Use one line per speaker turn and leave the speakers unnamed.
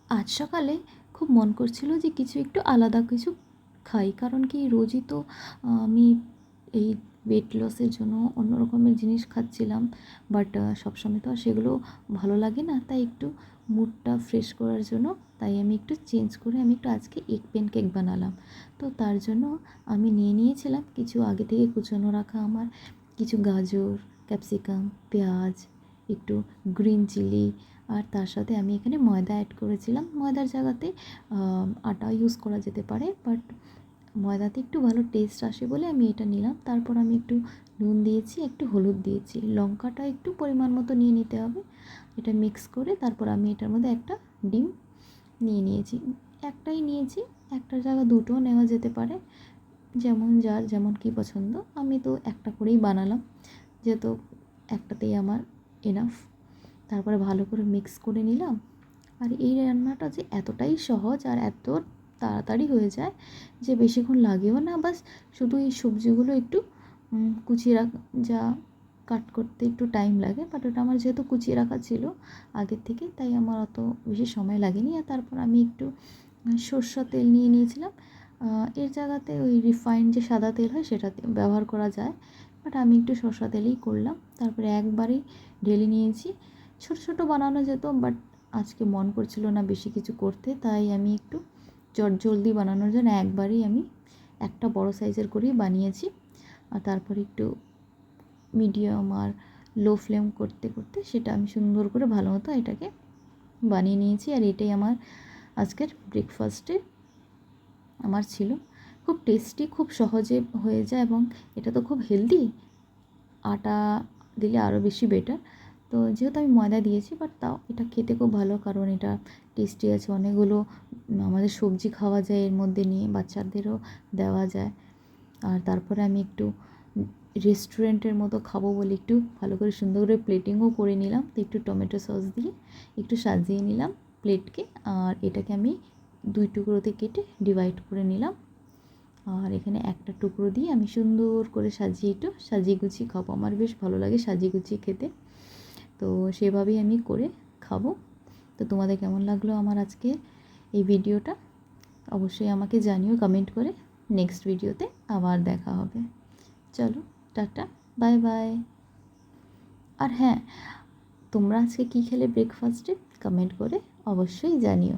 আজ সকালে খুব মন করছিল যে কিছু একটু আলাদা কিছু খাই, কারণ কি রোজই তো আমি এই ওয়েট লসের জন্য অন্য রকমের জিনিস খাচ্ছিলাম, বাট সবসময় তো আর সেগুলো ভালো লাগে না। তাই একটু মুডটা ফ্রেশ করার জন্য তাই আমি একটু চেঞ্জ করে আমি একটু আজকে এগ প্যানকেক বানালাম। তো তার জন্য আমি নিয়েছিলাম কিছু আগে থেকে কুচানো রাখা আমার কিছু গাজর, ক্যাপসিকাম, পেঁয়াজ, একটু গ্রিন চিলি, আর তার সাথে আমি এখানে ময়দা অ্যাড করেছিলাম। ময়দার জায়গাতে আটা ইউজ করা যেতে পারে, বাট ময়দাতে একটু ভালো টেস্ট আসে বলে আমি এটা নিলাম। তারপর আমি একটু নুন দিয়েছি, একটু হলুদ দিয়েছি, লঙ্কাটা একটু পরিমাণ মতো নিয়ে নিতে হবে। এটা মিক্স করে তারপর আমি এটার মধ্যে একটা ডিম নিয়েছি। একটাই নিয়েছি, একটার জায়গায় দুটোও নেওয়া যেতে পারে, যেমন যার যেমন কী পছন্দ। আমি তো একটা করেই বানালাম, যেহেতু একটাতেই আমার এনাফ। তারপরে ভালো করে মিক্স করে নিলাম। আর এই রান্নাটা যে এতটাই সহজ আর এত তাড়াতাড়ি হয়ে যায় যে বেশিক্ষণ লাগেও না, বাস শুধু এই সবজিগুলো একটু কুচিয়ে যা কাট করতে একটু টাইম লাগে, বাট ওটা আমার যেহেতু কুচিয়ে রাখা ছিল আগের থেকে, তাই আমার অত বেশি সময় লাগেনি। আর তারপর আমি একটু সরষের তেল নিয়েছিলাম। এর জায়গাতে ওই রিফাইন্ড যে সাদা তেল হয় সেটা ব্যবহার করা যায়, বাট আমি একটু সরষের তেলেই করলাম। তারপরে একবারেই ঢেলে নিয়েছি। ছোটো ছোটো বানানো যেত, বাট আজকে মন করছিল না বেশি কিছু করতে, তাই আমি একটু জলদি বানানোর জন্য একবারেই আমি একটা বড় সাইজের করেই বানিয়েছি। আর তারপর একটু মিডিয়াম আর লো ফ্লেম করতে করতে সেটা আমি সুন্দর করে ভালো মতো এটাকে বানিয়ে নিয়েছি। আর এটাই আমার আজকের ব্রেকফাস্টে আমার ছিল। খুব টেস্টি, খুব সহজে হয়ে যায়, এবং এটা তো খুব হেলদি। আটা দিলে আরও বেশি বেটার। তো যেহেতু আমি ময়দা দিয়েছি, বাট তাও এটা খেতে খুব ভালো, কারণ এটা টেস্টি আছে। অনেকগুলো আমাদের সবজি খাওয়া যায় এর মধ্যে নিয়ে, বাচ্চাদেরও দেওয়া যায়। আর তারপরে আমি একটু রেস্টুরেন্টের মতো খাবো বলে একটু ভালো করে সুন্দর করে প্লেটিংও করে নিলাম। তো একটু টমেটো সস দিয়ে একটু সাজিয়ে নিলাম প্লেটকে। আর এটাকে আমি 2 টুকরোতে কেটে ডিভাইড করে নিলাম। আর এখানে একটা টুকরো দিয়ে আমি সুন্দর করে সাজিয়ে গুছিয়ে খাবো। আমার বেশ ভালো লাগে সাজিয়ে গুছিয়ে খেতে, তো সেভাবেই আমি করে খাবো। তো তোমাদের কেমন লাগলো আমার আজকে এই ভিডিওটা অবশ্যই আমাকে জানিও কমেন্ট করে। নেক্সট ভিডিওতে আবার দেখা হবে। চলো, টাটা, বাই বাই। আর হ্যাঁ, তোমরা আজকে কী খেলে ব্রেকফাস্টে কমেন্ট করে অবশ্যই জানিও।